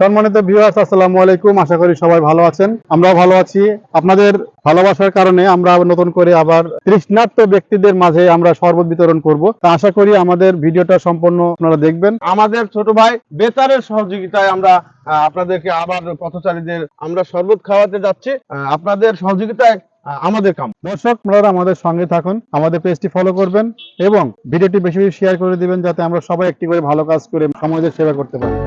সম্মানিত ভিউয়ার্স, আসসালামু আলাইকুম। আশা করি সবাই ভালো আছেন, আমরাও ভালো আছি। আপনাদের ভালোবাসার কারণে আমরা নতুন করে আবার তৃষ্ণার্ত ব্যক্তিদের মাঝে আমরা শরবত বিতরণ করব। তা আশা করি আমাদের ভিডিওটা সম্পূর্ণ আপনারা দেখবেন। আমাদের ছোট ভাই বেতারের সহযোগিতায় আমরা আপনাদেরকে আবার পথচারীদের আমরা শরবত খাওয়াতে যাচ্ছি। আপনাদের সহযোগিতায় আমাদের কাম। দর্শক, আপনারা আমাদের সঙ্গে থাকুন, আমাদের পেজটি ফলো করবেন এবং ভিডিওটি বেশি বেশি শেয়ার করে দিবেন, যাতে আমরা সবাই একটি করে ভালো কাজ করে সমাজের সেবা করতে পারি।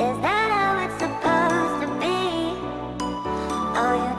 Is that how it's supposed to be? Oh, you